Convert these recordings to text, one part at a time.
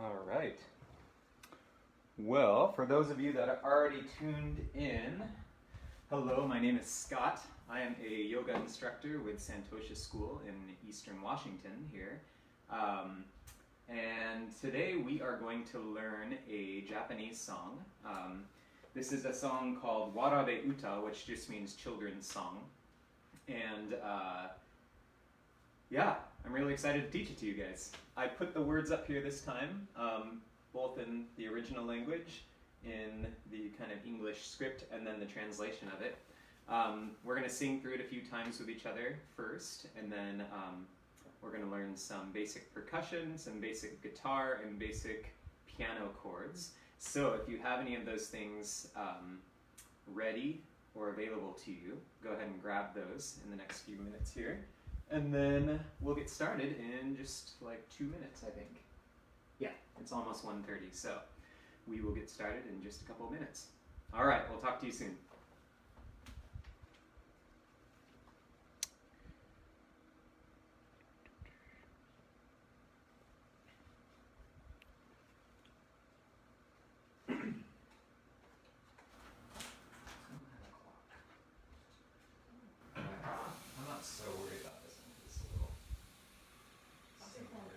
All right. Well, for those of you that are already tuned in, hello, my name is Scott. I am a yoga instructor with Santosha School in Eastern Washington here. And today we are going to learn a Japanese song. This is a song called Warabe Uta, which just means children's song. And yeah, I'm really excited to teach it to you guys. I put the words up here this time, both in the original language, in the kind of English script, and then the translation of it. We're going to sing through it a few times with each other first, and then we're going to learn some basic percussion, some basic guitar, and basic piano chords. So if you have any of those things ready or available to you, go ahead and grab those in the next few minutes here. And then we'll get started in just like 2 minutes, I think. Yeah, it's almost 1:30, so we will get started in just a couple of minutes. All right, we'll talk to you soon. I'm not so worried about this one. It's a little simpler.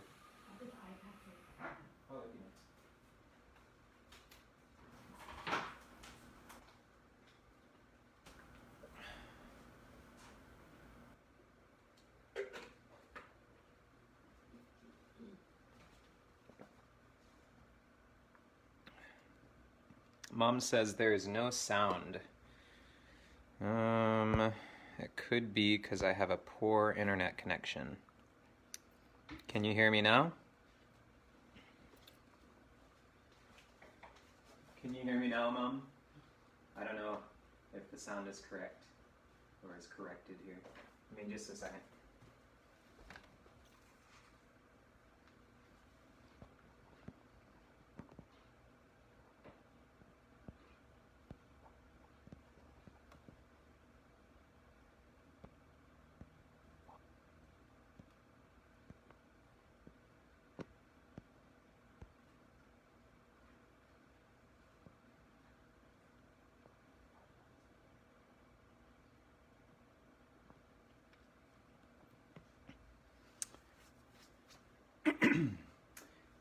Oh, that'd be nice. Mom says there is no sound. It could be because I have a poor internet connection. Can you hear me now? Can you hear me now, Mom? I don't know if the sound is correct or is corrected here. Give me just a second.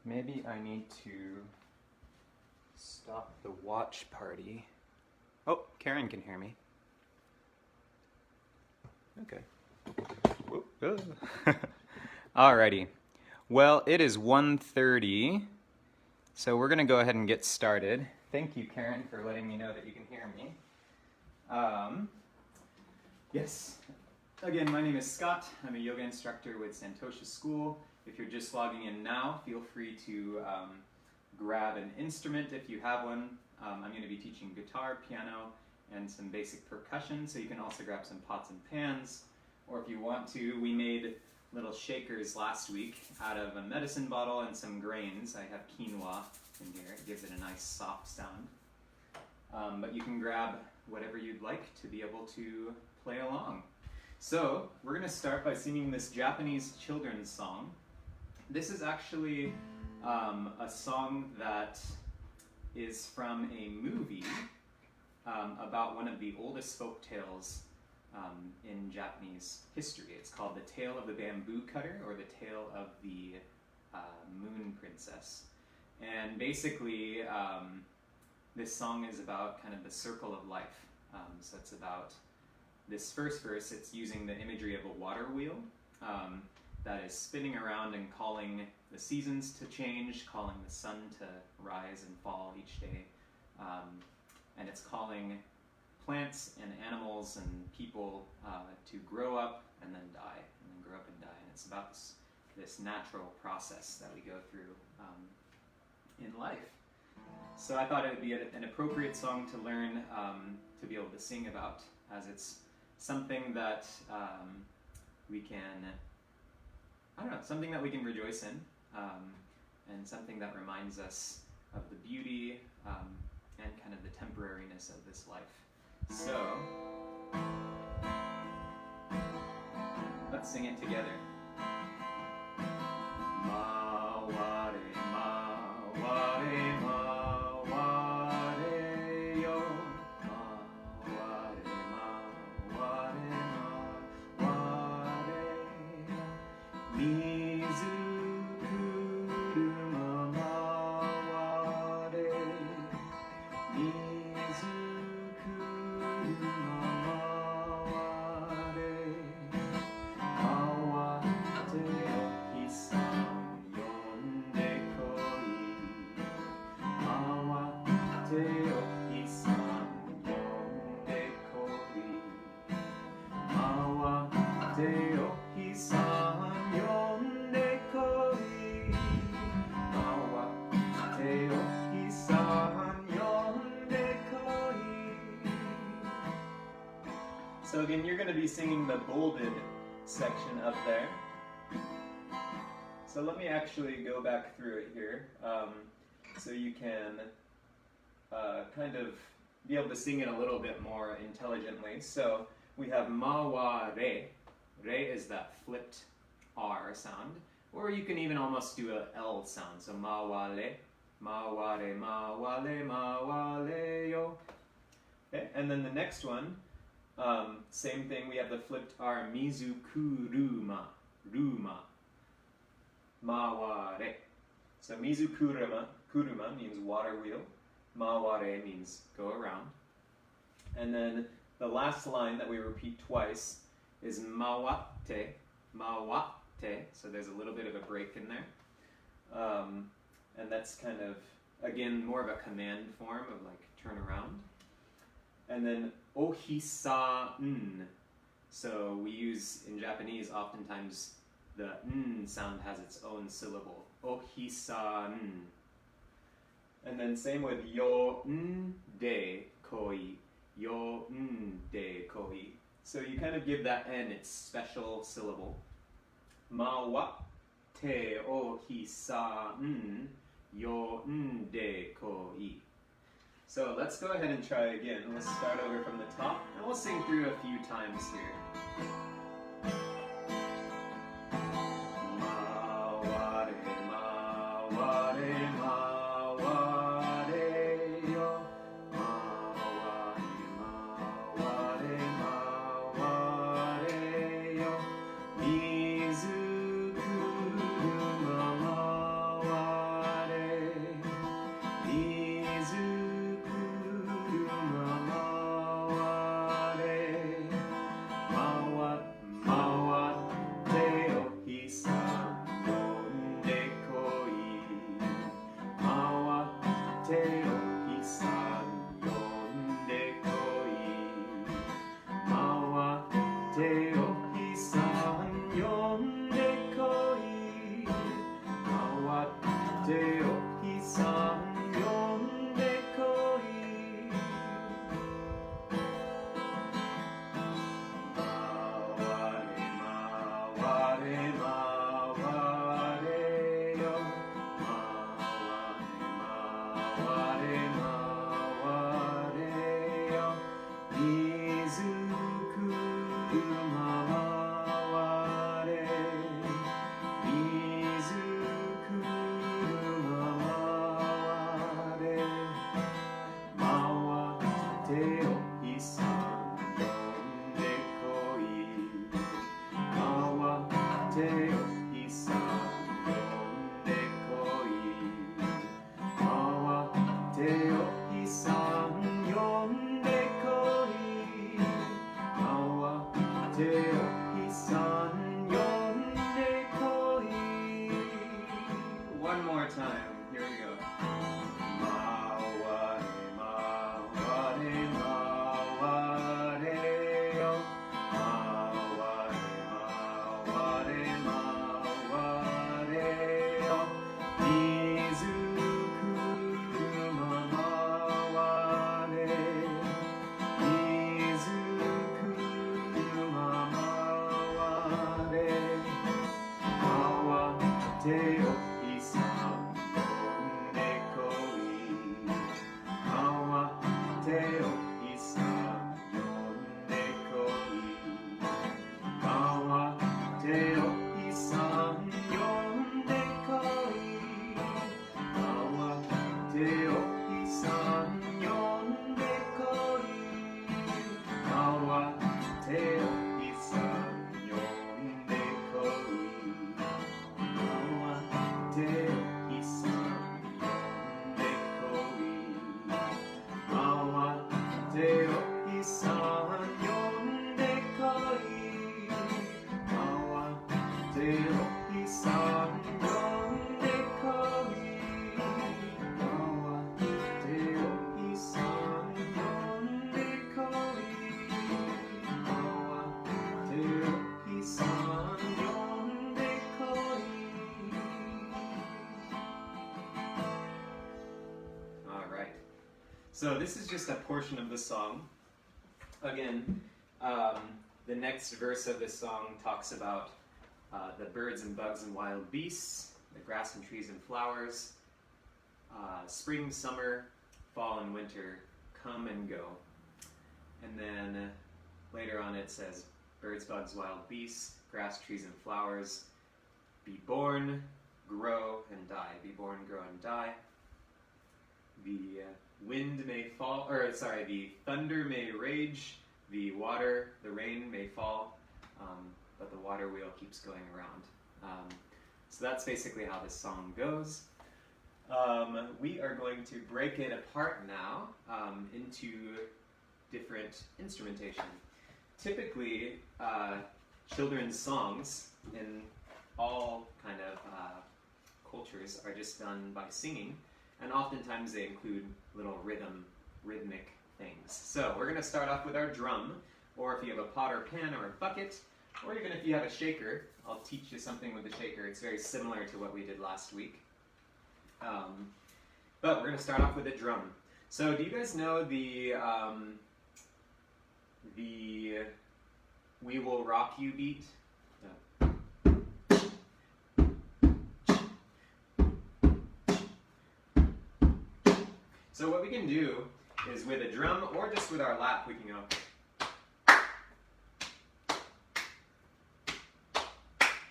Maybe I need to stop the watch party. Oh, Karen can hear me. Okay. Alrighty. Well, it is 1:30, so we're going to go ahead and get started. Thank you, Karen, for letting me know that you can hear me. Yes. Again, my name is Scott. I'm a yoga instructor with Santosha School. If you're just logging in now, feel free to grab an instrument if you have one. I'm going to be teaching guitar, piano, and some basic percussion, so you can also grab some pots and pans. Or if you want to, we made little shakers last week out of a medicine bottle and some grains. I have quinoa in here. It gives it a nice soft sound. But you can grab whatever you'd like to be able to play along. So we're going to start by singing this Japanese children's song. This is actually a song that is from a movie about one of the oldest folk tales in Japanese history. It's called The Tale of the Bamboo Cutter, or The Tale of the Moon Princess. And basically, this song is about kind of the circle of life. So it's about this first verse. It's using the imagery of a water wheel that is spinning around and calling the seasons to change, calling the sun to rise and fall each day. And it's calling plants and animals and people to grow up and then die, and then grow up and die. And it's about this natural process that we go through in life. So I thought it would be an appropriate song to learn, to be able to sing about, as it's something that we can, something that we can rejoice in, and something that reminds us of the beauty and kind of the temporariness of this life. So, let's sing it together. Ma ware ma ひさん呼んでこい回ってよひさん呼んでこい So again, you're going to be singing the bolded section up there. So let me actually go back through it here, so you can kind of be able to sing it a little bit more intelligently. So we have ma wa re. Re is that flipped R sound, or you can even almost do a L sound. So ma wa le, ma wa re, ma wa le, ma wa le yo. Okay, and then the next one, same thing. We have the flipped R, mizu kuruma, ruma. Ma wa re. So mizu kuruma means water wheel. Ma wa re means go around. And then the last line that we repeat twice is mawate. Mawate. So there's a little bit of a break in there. And that's kind of, again, more of a command form of like turn around. And then ohisa-n. So we use, in Japanese, oftentimes the n sound has its own syllable. Ohisa-n. And then same with yo-n-de koi. Yo-n-de koi. So you kind of give that n its special syllable. Ma-wa-te ohisa-n yo-n-de koi. So let's go ahead and try again. Let's start over from the top, and we'll sing through a few times here. One more time. Here we go. So this is just a portion of the song. Again, the next verse of this song talks about the birds and bugs and wild beasts, the grass and trees and flowers, spring, summer, fall and winter, come and go. And then later on it says, birds, bugs, wild beasts, grass, trees and flowers, be born, grow and die. Be born, grow and die. The wind may fall, the thunder may rage, the rain may fall, but the water wheel keeps going around. So that's basically how this song goes. We are going to break it apart now into different instrumentation. Typically, children's songs in all kind of cultures are just done by singing, and oftentimes they include little rhythmic things. So we're going to start off with our drum, or if you have a pot or pan or a bucket, or even if you have a shaker, I'll teach you something with the shaker. It's very similar to what we did last week. But we're going to start off with a drum. So do you guys know the We Will Rock You beat? So what we can do is with a drum or just with our lap, we can go.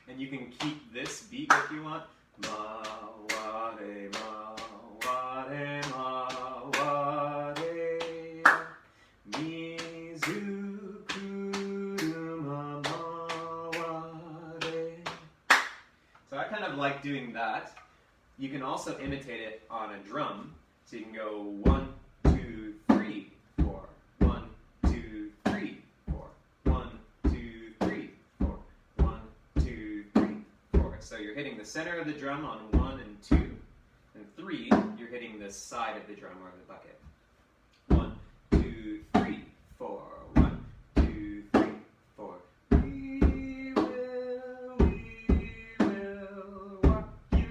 And you can keep this beat if you want. Ma, wa, de, ma, wa, de, ma, wa, de, mi, zu, ku, ma, wa, de. So I kind of like doing that. You can also imitate it on a drum. So you can go 1, 2, 3, 4, 1, 2, 3, 4, 1, 2, 3, 4, 1, 2, 3, 4. So you're hitting the center of the drum on 1 and 2, and 3, you're hitting the side of the drum or the bucket. 1, 2, 3, 4, 1, 2, 3, 4. We will rock you.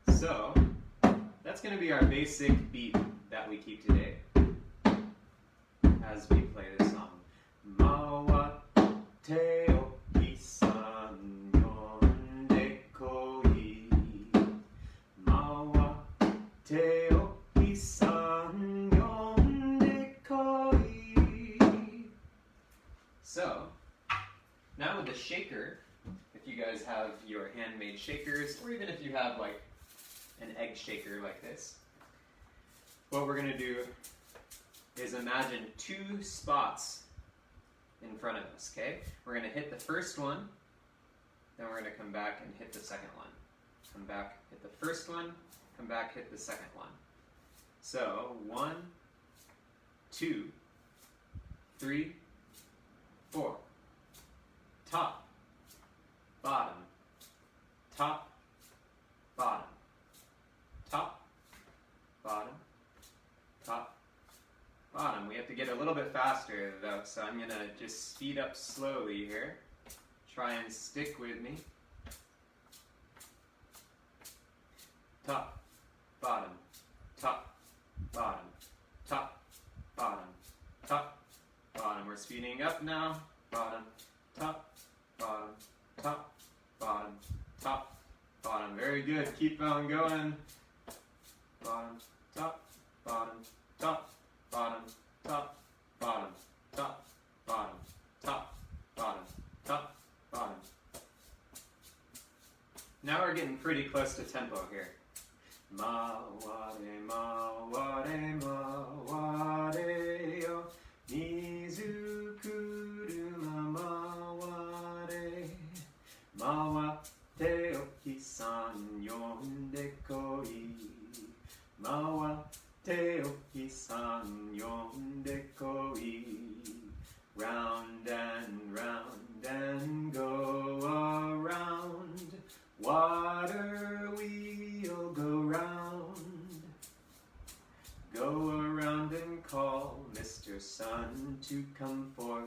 So, that's going to be our basic beat that we keep today as we play this song. Ma te o kisan yonde koi. Ma te o kisan yonde koi. So, now with the shaker, if you guys have your handmade shakers, or even if you have like an egg shaker like this, what we're going to do is imagine 2 spots in front of us, okay? We're going to hit the first one, then we're going to come back and hit the second one. Come back, hit the first one, come back, hit the second one. So, 1, 2, 3, 4. Top, bottom, top, bottom. Top, bottom, top, bottom. We have to get a little bit faster though, so I'm going to just speed up slowly here. Try and stick with me. Top, bottom, top, bottom, top, bottom, top, bottom. We're speeding up now. Bottom, top, bottom, top, bottom, top, bottom. Very good. Keep on going. Bottom, top, bottom, top, bottom, top, bottom, top, bottom, top, bottom, top, bottom. Now we're getting pretty close to tempo here. Ma, wa, de, ma, wa, de, ma, wa, de, yo. Mi, zu, ku, du, ma, wa, de. Ma, wa, te, o, ki, san, yon, de, koi. Ma, wa, te, o, ki, san, yon, de, koi. Round and go around. Water wheel go round. Sun to come forth.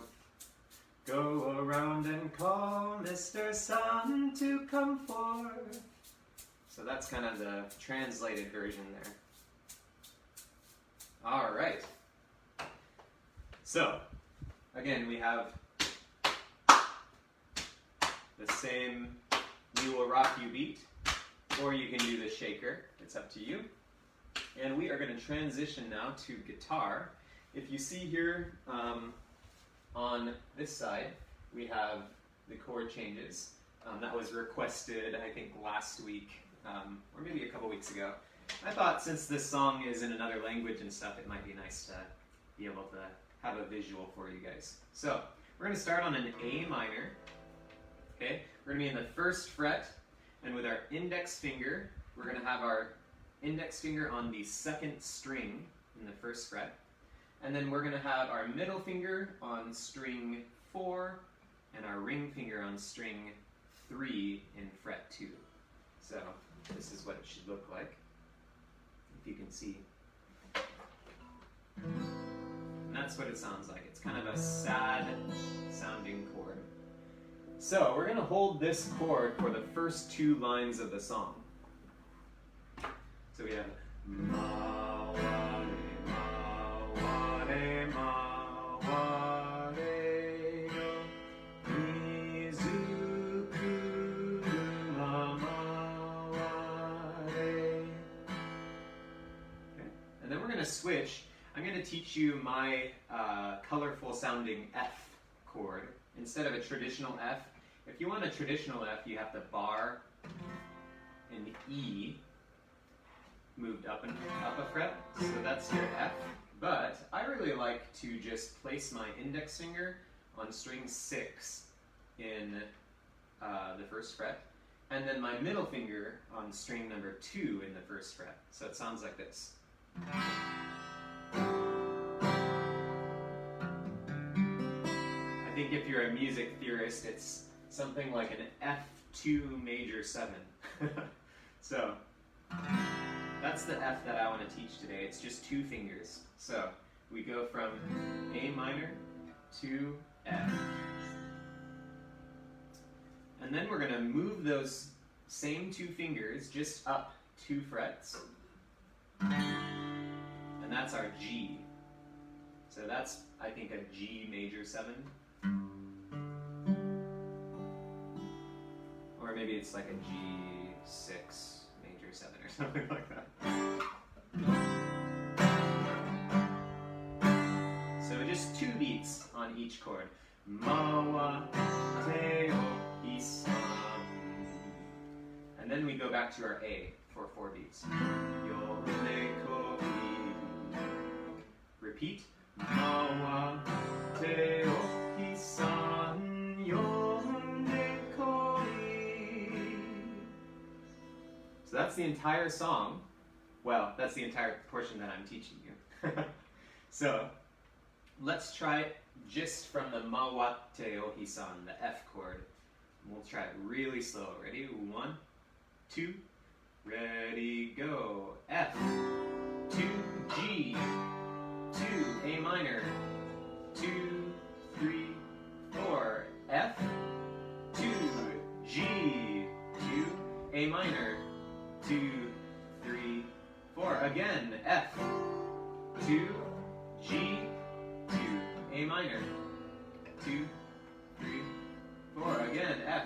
Go around and call Mr. Sun to come forth. So that's kind of the translated version there. All right. So, again, we have the same We Will Rock You beat, or you can do the shaker. It's up to you. And we are going to transition now to guitar. If you see here on this side, we have the chord changes. That was requested, I think, last week, or maybe a couple weeks ago. I thought since this song is in another language and stuff, it might be nice to be able to have a visual for you guys. So, we're going to start on an A minor. Okay, we're going to be in the first fret, and with our index finger, we're going to have our index finger on the second string in the first fret, and then we're going to have our middle finger on string 4, and our ring finger on string 3 in fret 2. So, this is what it should look like, if you can see. And that's what it sounds like. It's kind of a sad sounding chord. So we're going to hold this chord for the first 2 lines of the song. So we have ma wa re ma wa re yo mizuku ma wa re. Okay. And then we're going to switch. I'm going to teach you my colorful sounding F chord instead of a traditional F. If you want a traditional F, you have the bar and E moved up a fret, so that's your F. But I really like to just place my index finger on string 6 in the first fret, and then my middle finger on string number 2 in the first fret. So it sounds like this. I think if you're a music theorist, it's something like an F2 major 7. So, that's the F that I want to teach today. It's just 2 fingers. So, we go from A minor to F. And then we're going to move those same 2 fingers just up 2 frets. And that's our G. So that's, I think, a G major 7. Or maybe it's like a G6 major 7 or something like that. So just 2 beats on each chord. Ma wa te o isan. And then we go back to our A for 4 beats. Yo ne ko i. Repeat. Ma wa te o isan yo ne ko i. So that's the entire song. Well, that's the entire portion that I'm teaching you. So, let's try it just from the ma wa te o isan, the F chord. We'll try it really slow. Ready? 1, 2, ready, go. F, 2, G, 2, A minor, 2, 3, 4, F, 2, G, 2, A minor, 2, 3, 4, again, F, 2, G, 2, A minor, 2, 3, 4, again, F,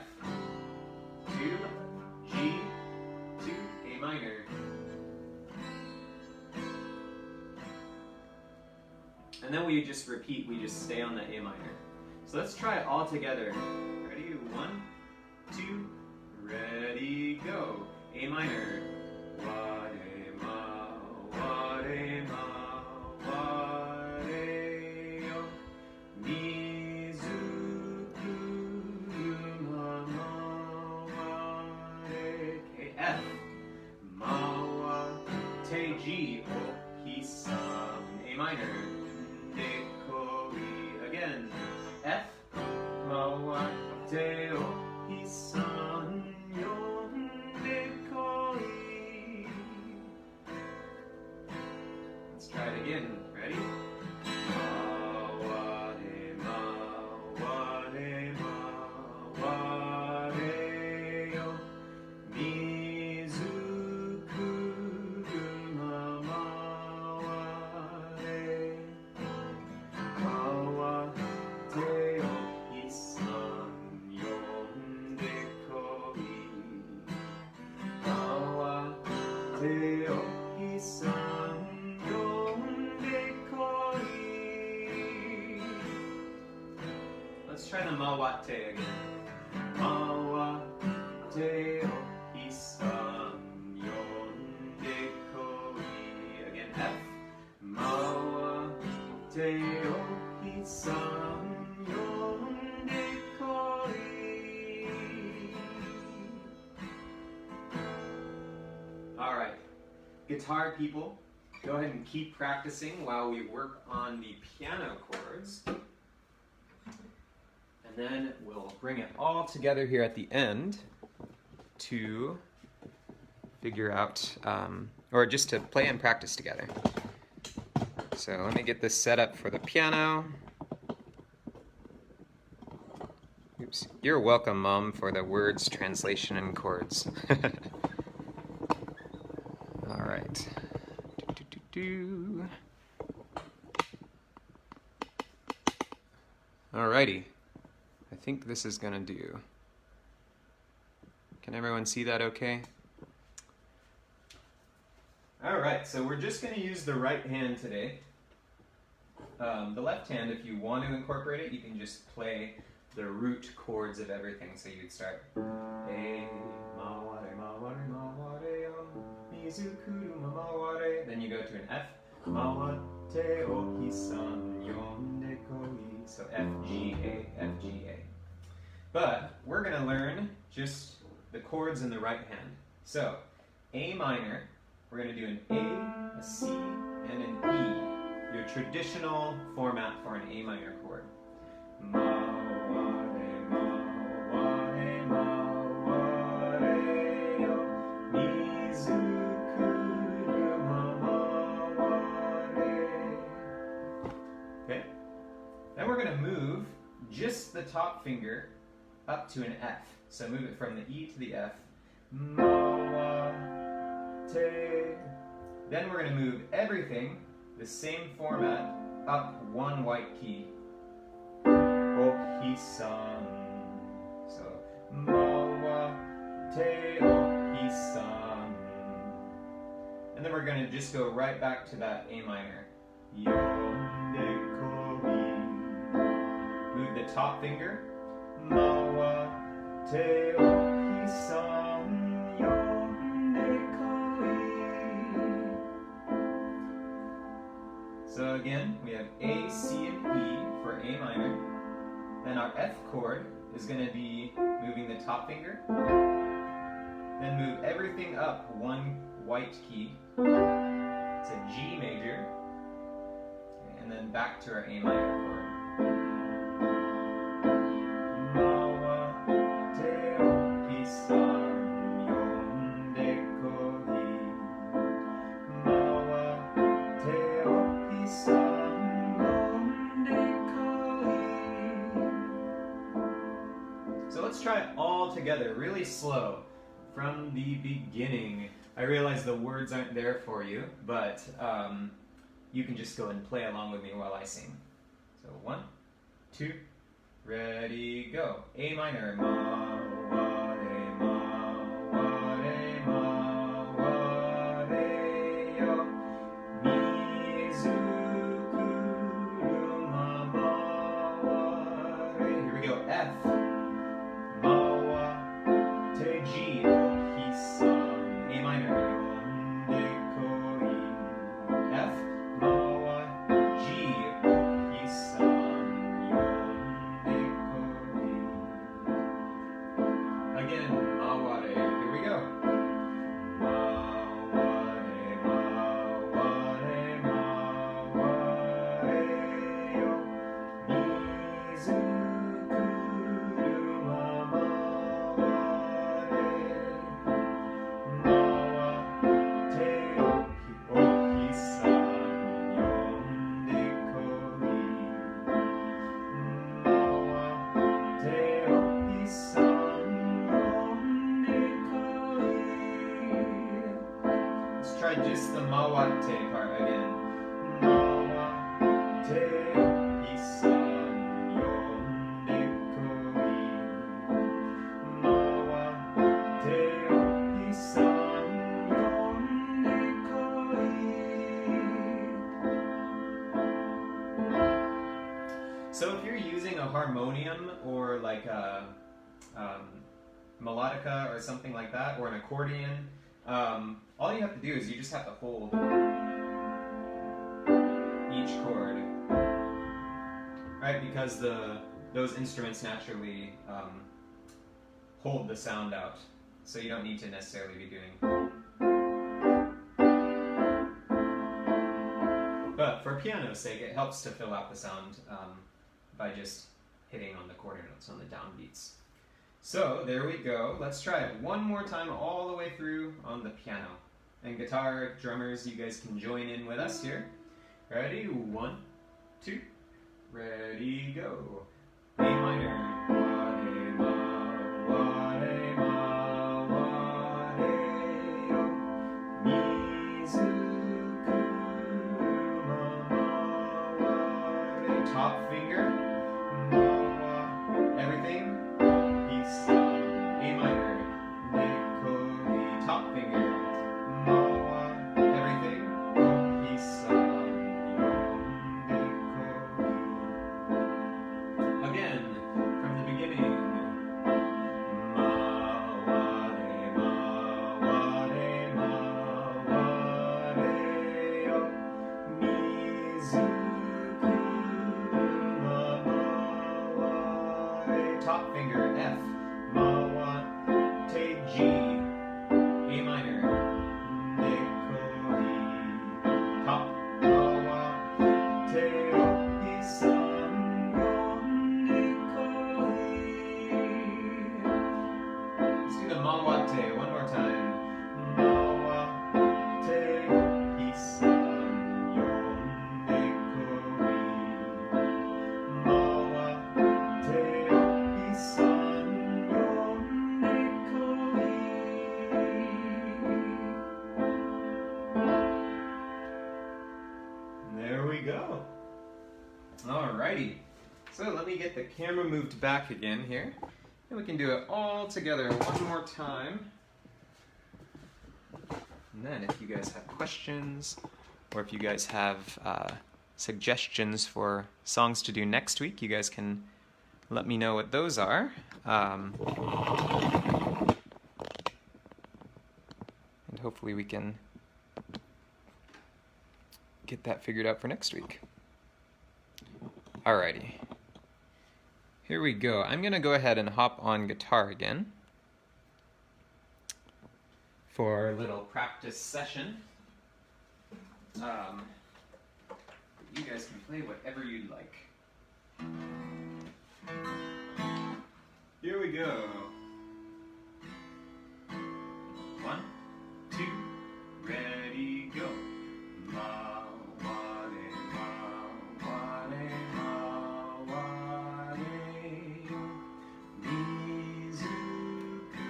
2, G, 2, A minor. And then we just repeat, we just stay on the A minor. So let's try it all together. Ready? 1, 2, ready, go. A minor. Wa re ma, wa re ma, wa re yo. Mizuku ma ma wa re. Okay, F. Ma wa te G o hisan. A minor. Again, F, ma wa te o hisan yon de koi. Let's try it again. Ready? Ma try the mawate again. Mawate o hisan yonde koi. Again, F. Mawate o hisan yonde koi. All right, guitar people, go ahead and keep practicing while we work on the piano chords. And then we'll bring it all together here at the end to figure out, or just to play and practice together. So let me get this set up for the piano. Oops. You're welcome, Mom, for the words, translation, and chords. All right. Alrighty. I think this is gonna do. Can everyone see that okay? Alright, so we're just gonna use the right hand today. The left hand, if you want to incorporate it, you can just play the root chords of everything. So you'd start A, maware, maware, maware, mizukuru maware. Then you go to an F. Mawate o hisan yonde koi. So F, G, A, F, G, A. But we're going to learn just the chords in the right hand. So A minor, we're going to do an A, a C, and an E. Your traditional format for an A minor chord. Maware, maware, maware, yo, mizukuru maware. Okay? Then we're going to move just the top finger up to an F. So move it from the E to the F. Mawate. Then we're going to move everything, the same format, up one white key. O-hi-san. So, mawate o-hi-san. And then we're going to just go right back to that A minor. Yonde koi. Move the top finger. Mawate o-hi-san yonde koi. So again, we have A, C, and E for A minor. Then our F chord is going to be moving the top finger. Then move everything up one white key. It's a G major. And then back to our A minor chord. Mawate o-hi-san yonde koi. Mawate o-hi-san yonde koi. So let's try it all together, really slow, from the beginning. I realize the words aren't there for you, but you can just go and play along with me while I sing. So 1, 2, ready, go. A minor. Maware, maware, maware, yo. Mizukuru maware. Here we go. F. Mawate G. O-hi-san. A minor. Yonde koi. F. Mawa G. O-hi-san. Yonde koi. Again. Maware. Here we go. Maware, maware, maware, yo. Mizukuru maware. Mawate o-hi-san yonde koi. Mawate o-hi-san yonde koi. Let's try just the mawate part again. Mawate o-hi-san yonde koi. Mawate o-hi-san yonde koi. So if you're using a harmonium or like a melodica or something like that, or an accordion, all you have to do is you just have to hold each chord, right? Because those instruments naturally hold the sound out, so you don't need to necessarily be doing. But for piano's sake, it helps to fill out the sound by just hitting on the quarter notes, on the downbeats. So there we go. Let's try it one more time all the way through on the piano. And guitar, drummers, you guys can join in with us here. Ready? 1, 2, ready, go. A minor. Top finger, everything, A minor, top finger, everything, again, from the beginning. Top finger, F, ma, wa, te, G, A minor, ne, ko, mi, top, ma, wa, te, o, mi, sam, ro, ne, ko, mi. Let's do the ma, wa, te one more time. Ma, wa, te, o, mi, sam, ro, ne, ko, mi. Ma, wa, te, o, there we go. Alrighty. So let me get the camera moved back again here. And we can do it all together one more time. And then if you guys have questions, or if you guys have suggestions for songs to do next week, you guys can let me know what those are. And hopefully we can get that figured out for next week. Alrighty. Here we go. I'm going to go ahead and hop on guitar again for our little practice session. You guys can play whatever you'd like. Here we go. 1, 2, ready, go. Ma, wa, re, ma, wa, re, yo. Mi, zu, ku,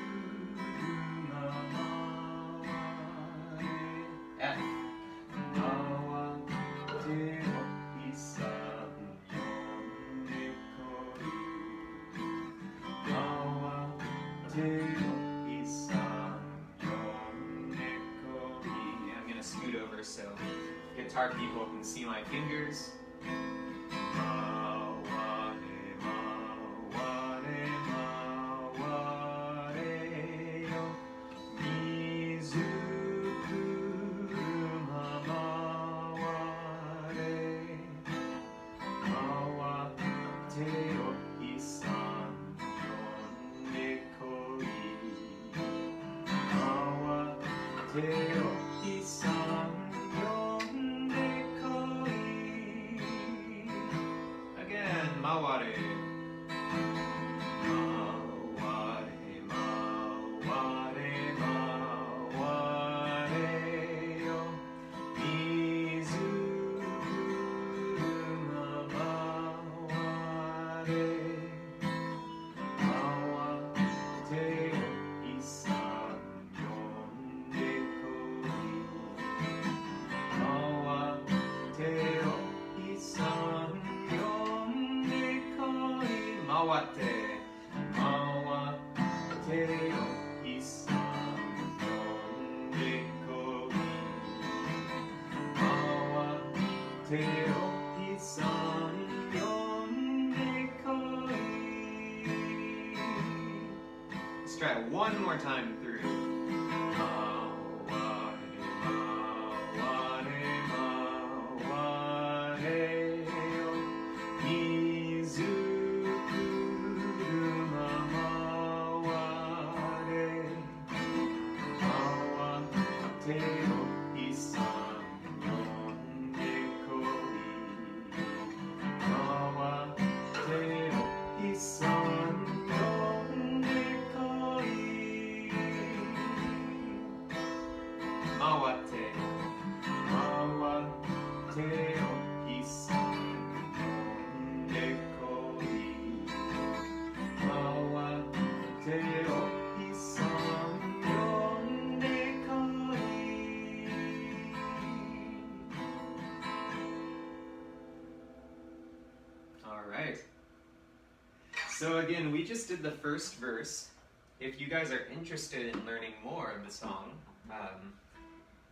ma, wa, re. F. Ma, wa, te, o, mi, sa, yo, ne, ko, ri. Ma, wa, te, o, mi, sa, yo, ne, ko, ri. I'm gonna scoot over so guitar people can see my fingers. Ma, wa, re, ma, wa, re, ma, wa, re, yo. Mi, zu, ku, ma, wa, re. Ma, wa, te, o, mi, san, yo, ne, ko, ri. Ma, wa, te, o, mi, san, yo, ne, ko, ri. Again, ma, wa, re. Ma, wa, re, ma, wa, re, ma, wa, re, yo. Mi, zu, ku, ma, wa, re. Ma, wa, te, o, mi, san, yo, ne, ko, ri. Ma, wa, te, o, mi, san, yo, ne, ko, ri. Ma, wa, te. Ma, wa, te, o, mi, san, yo, ne, ko, ri. Ma, wa, te, o, mi, san, yo, ne, ko, Let's try it one more time through. Ma, wa, re, ma, wa, re, ma, wa, re, yo. Izukuru ma, ma, wa, re. Ma, wa, te, o, isan, yonde, koi. Ma, wa, te, o, isan, yonde, koi. Mawate, mawate o isan yonde koi. Mawate o isan yonde koi. All right. So again, we just did the first verse. If you guys are interested in learning more of the song,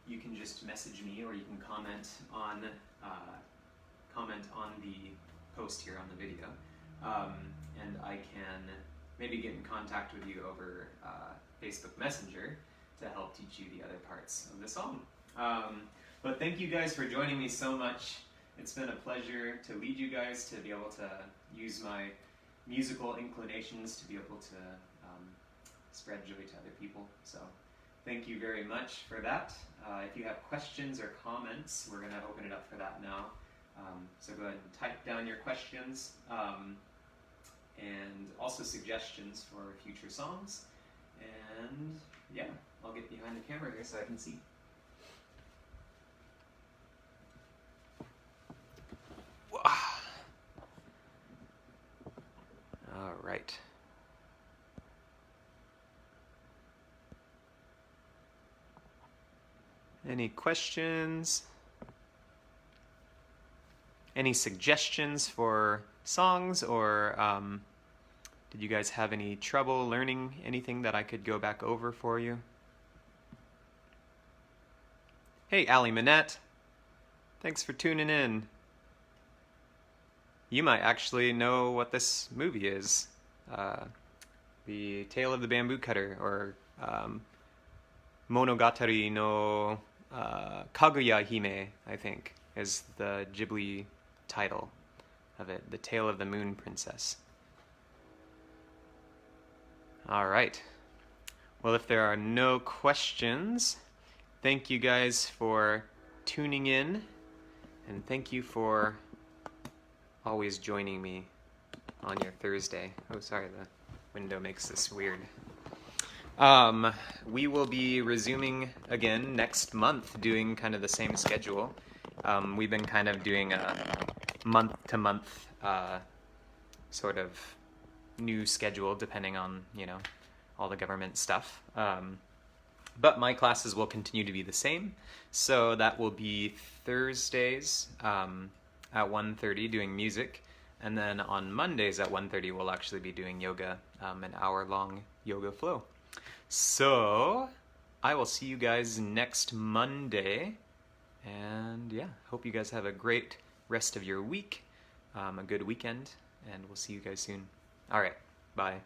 you can just message me, or you can comment on the post here on the video, and I can maybe get in contact with you over Facebook Messenger to help teach you the other parts of the song. But thank you guys for joining me so much. It's been a pleasure to lead you guys, to be able to use my musical inclinations to be able to spread joy to other people. So thank you very much for that. If you have questions or comments, we're going to open it up for that now. So go ahead and type down your questions, and also suggestions for future songs. And yeah, I'll get behind the camera here so I can see. All right. Any questions? Any suggestions for songs, or did you guys have any trouble learning anything that I could go back over for you? Hey, Allie Manette. Thanks for tuning in. You might actually know what this movie is. The Tale of the Bamboo Cutter, or Monogatari no Kaguya Hime, I think, is the Ghibli title of it. The Tale of the Moon Princess. All right. Well, if there are no questions, thank you guys for tuning in, and thank you for always joining me on your Thursday. Oh, sorry, the window makes this weird. We will be resuming again next month, doing kind of the same schedule. We've been kind of doing a month-to-month sort of new schedule, depending on, all the government stuff. But my classes will continue to be the same. So that will be Thursdays at 1:30 doing music. And then on Mondays at 1:30 we'll actually be doing yoga, an hour-long yoga flow. So I will see you guys next Monday. And yeah, hope you guys have a great rest of your week, a good weekend, and we'll see you guys soon. All right, bye.